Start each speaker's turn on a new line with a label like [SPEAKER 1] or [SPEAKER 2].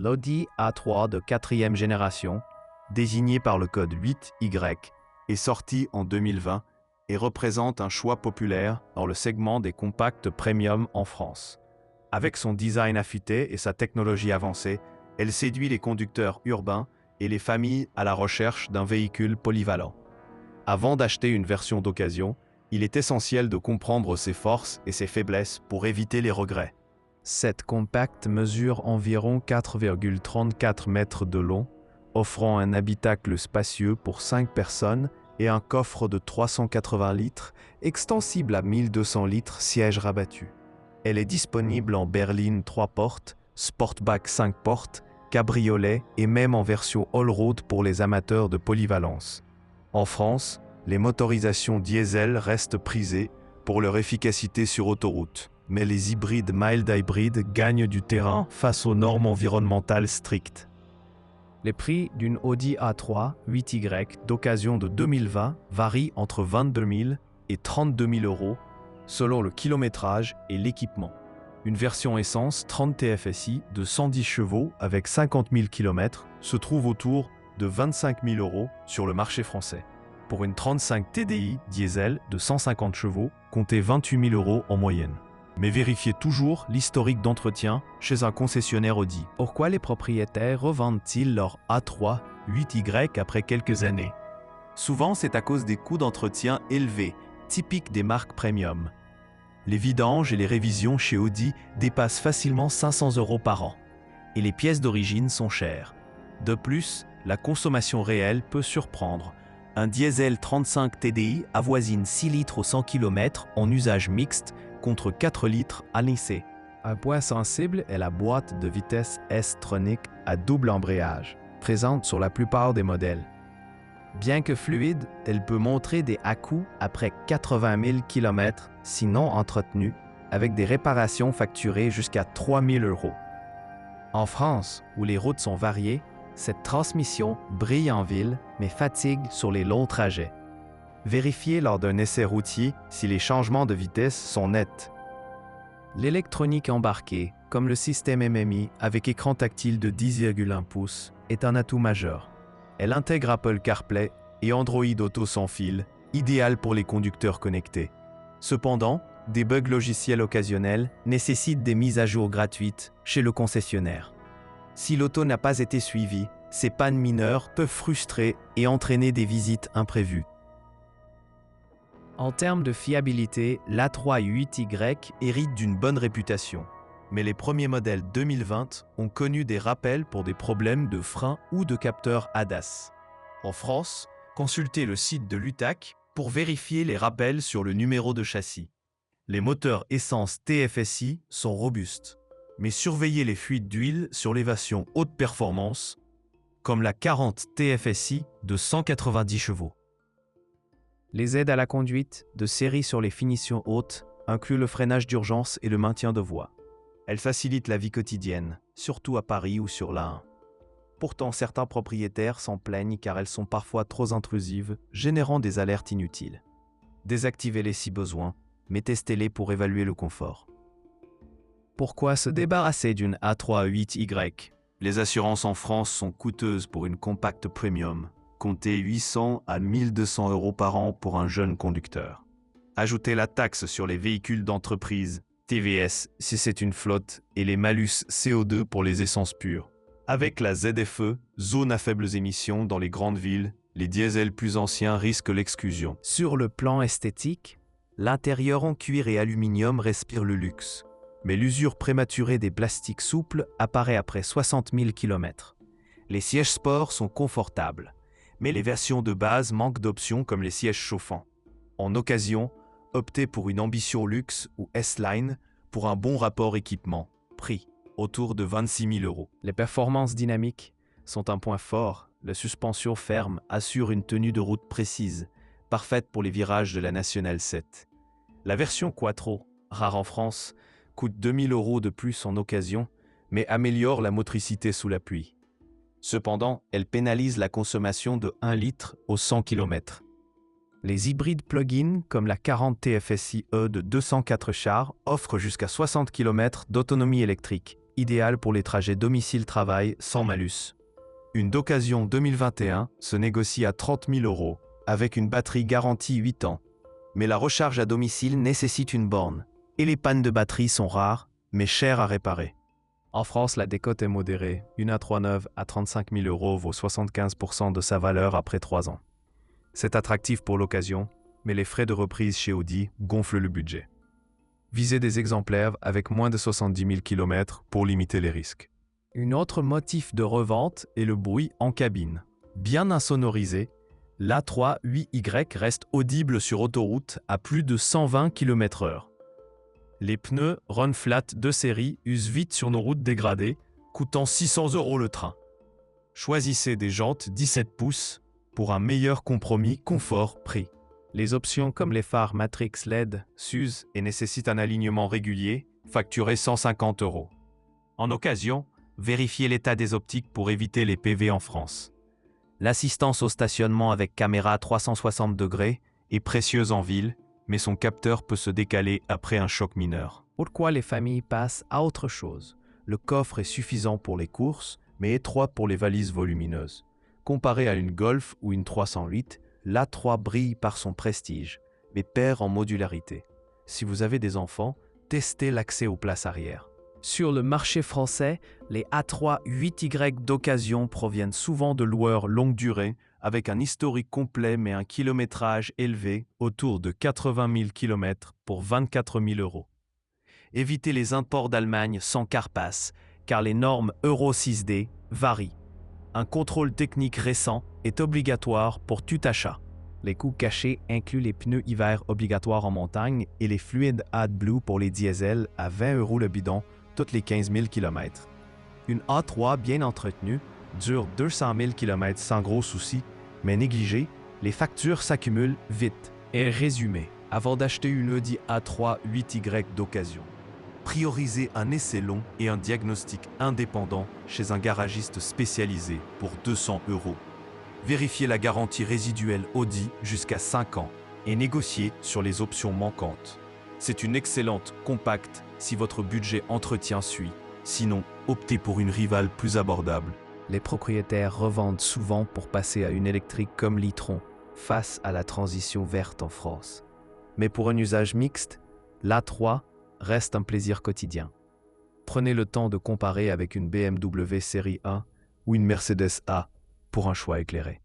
[SPEAKER 1] L'Audi A3 de 4e génération, désigné par le code 8Y, est sorti en 2020 et représente un choix populaire dans le segment des compacts premium en France. Avec son design affûté et sa technologie avancée, elle séduit les conducteurs urbains et les familles à la recherche d'un véhicule polyvalent. Avant d'acheter une version d'occasion, il est essentiel de comprendre ses forces et ses faiblesses pour éviter les regrets. Cette compacte mesure environ 4,34 mètres de long, offrant un habitacle spacieux pour 5 personnes et un coffre de 380 litres, extensible à 1200 litres siège rabattu. Elle est disponible en berline 3 portes, Sportback 5 portes, cabriolet et même en version all-road pour les amateurs de polyvalence. En France, les motorisations diesel restent prisées pour leur efficacité sur autoroute, mais les hybrides mild hybrid gagnent du terrain face aux normes environnementales strictes. Les prix d'une Audi A3 8Y d'occasion de 2020 varient entre 22 000 et 32 000 euros selon le kilométrage et l'équipement. Une version essence 30 TFSI de 110 chevaux avec 50 000 km se trouve autour de 25 000 euros sur le marché français. Pour une 35 TDI diesel de 150 chevaux, comptez 28 000 euros en moyenne. Mais vérifiez toujours l'historique d'entretien chez un concessionnaire Audi. Pourquoi les propriétaires revendent-ils leur A3 8Y après quelques années? Souvent, c'est à cause des coûts d'entretien élevés, typiques des marques premium. Les vidanges et les révisions chez Audi dépassent facilement 500 euros par an. Et les pièces d'origine sont chères. De plus, la consommation réelle peut surprendre. Un diesel 35 TDI avoisine 6 litres au 100 km en usage mixte contre 4 litres à l'essai. Un point sensible est la boîte de vitesse S-Tronic à double embrayage, présente sur la plupart des modèles. Bien que fluide, elle peut montrer des à-coups après 80 000 km, sinon entretenue, avec des réparations facturées jusqu'à 3 000 euros. En France, où les routes sont variées, cette transmission brille en ville, mais fatigue sur les longs trajets. Vérifiez lors d'un essai routier si les changements de vitesse sont nets. L'électronique embarquée, comme le système MMI avec écran tactile de 10,1 pouces, est un atout majeur. Elle intègre Apple CarPlay et Android Auto sans fil, idéal pour les conducteurs connectés. Cependant, des bugs logiciels occasionnels nécessitent des mises à jour gratuites chez le concessionnaire. Si l'auto n'a pas été suivie, ces pannes mineures peuvent frustrer et entraîner des visites imprévues. En termes de fiabilité, l'A3 8Y hérite d'une bonne réputation. Mais les premiers modèles 2020 ont connu des rappels pour des problèmes de frein ou de capteur ADAS. En France, consultez le site de l'UTAC pour vérifier les rappels sur le numéro de châssis. Les moteurs essence TFSI sont robustes, mais surveillez les fuites d'huile sur les versions haute performance, comme la 40 TFSI de 190 chevaux. Les aides à la conduite de série sur les finitions hautes incluent le freinage d'urgence et le maintien de voie. Elles facilitent la vie quotidienne, surtout à Paris ou sur l'A1. Pourtant, certains propriétaires s'en plaignent car elles sont parfois trop intrusives, générant des alertes inutiles. Désactivez-les si besoin, mais testez-les pour évaluer le confort. Pourquoi se débarrasser d'une A3 8Y? Les assurances en France sont coûteuses pour une compacte premium. Comptez 800 à 1200 euros par an pour un jeune conducteur. Ajoutez la taxe sur les véhicules d'entreprise, TVS si c'est une flotte, et les malus CO2 pour les essences pures. Avec la ZFE, zone à faibles émissions dans les grandes villes, les diesels plus anciens risquent l'exclusion. Sur le plan esthétique, l'intérieur en cuir et aluminium respire le luxe. Mais l'usure prématurée des plastiques souples apparaît après 60 000 km. Les sièges sport sont confortables, mais les versions de base manquent d'options comme les sièges chauffants. En occasion, optez pour une Ambition Luxe ou S-Line pour un bon rapport équipement-prix, autour de 26 000 euros. Les performances dynamiques sont un point fort. La suspension ferme assure une tenue de route précise, parfaite pour les virages de la Nationale 7. La version Quattro, rare en France, coûte 2 000 euros de plus en occasion, mais améliore la motricité sous la pluie. Cependant, elle pénalise la consommation de 1 litre au 100 km. Les hybrides plug-in, comme la 40 TFSI E de 204 chars, offrent jusqu'à 60 km d'autonomie électrique, idéale pour les trajets domicile-travail sans malus. Une d'occasion 2021 se négocie à 30 000 €, avec une batterie garantie 8 ans. Mais la recharge à domicile nécessite une borne, et les pannes de batterie sont rares, mais chères à réparer. En France, la décote est modérée. Une A3 neuve à 35 000 € vaut 75% de sa valeur après 3 ans. C'est attractif pour l'occasion, mais les frais de reprise chez Audi gonflent le budget. Visez des exemplaires avec moins de 70 000 km pour limiter les risques. Un autre motif de revente est le bruit en cabine. Bien insonorisé, l'A3 8Y reste audible sur autoroute à plus de 120 km/h. Les pneus Run Flat de série usent vite sur nos routes dégradées, coûtant 600 € le train. Choisissez des jantes 17 pouces pour un meilleur compromis confort-prix. Les options comme les phares Matrix LED s'usent et nécessitent un alignement régulier, facturé 150 €. En occasion, vérifiez l'état des optiques pour éviter les PV en France. L'assistance au stationnement avec caméra 360 degrés est précieuse en ville, mais son capteur peut se décaler après un choc mineur. Pourquoi les familles passent à autre chose? Le coffre est suffisant pour les courses, mais étroit pour les valises volumineuses. Comparé à une Golf ou une 308, l'A3 brille par son prestige, mais perd en modularité. Si vous avez des enfants, testez l'accès aux places arrière. Sur le marché français, les A3 8Y d'occasion proviennent souvent de loueurs longue durée, avec un historique complet mais un kilométrage élevé, autour de 80 000 km pour 24 000 €. Évitez les imports d'Allemagne sans Carpass, car les normes Euro 6D varient. Un contrôle technique récent est obligatoire pour tout achat. Les coûts cachés incluent les pneus hiver obligatoires en montagne et les fluides AdBlue pour les diesels à 20 € le bidon, toutes les 15 000 km. Une A3 bien entretenue dure 200 000 km sans gros soucis, mais négligée, les factures s'accumulent vite. Et résumé, avant d'acheter une Audi A3 8Y d'occasion, priorisez un essai long et un diagnostic indépendant chez un garagiste spécialisé pour 200 €. Vérifiez la garantie résiduelle Audi jusqu'à 5 ans et négociez sur les options manquantes. C'est une excellente compacte si votre budget entretien suit. Sinon, optez pour une rivale plus abordable. Les propriétaires revendent souvent pour passer à une électrique comme l'e-tron face à la transition verte en France. Mais pour un usage mixte, l'A3 reste un plaisir quotidien. Prenez le temps de comparer avec une BMW série 1 ou une Mercedes A pour un choix éclairé.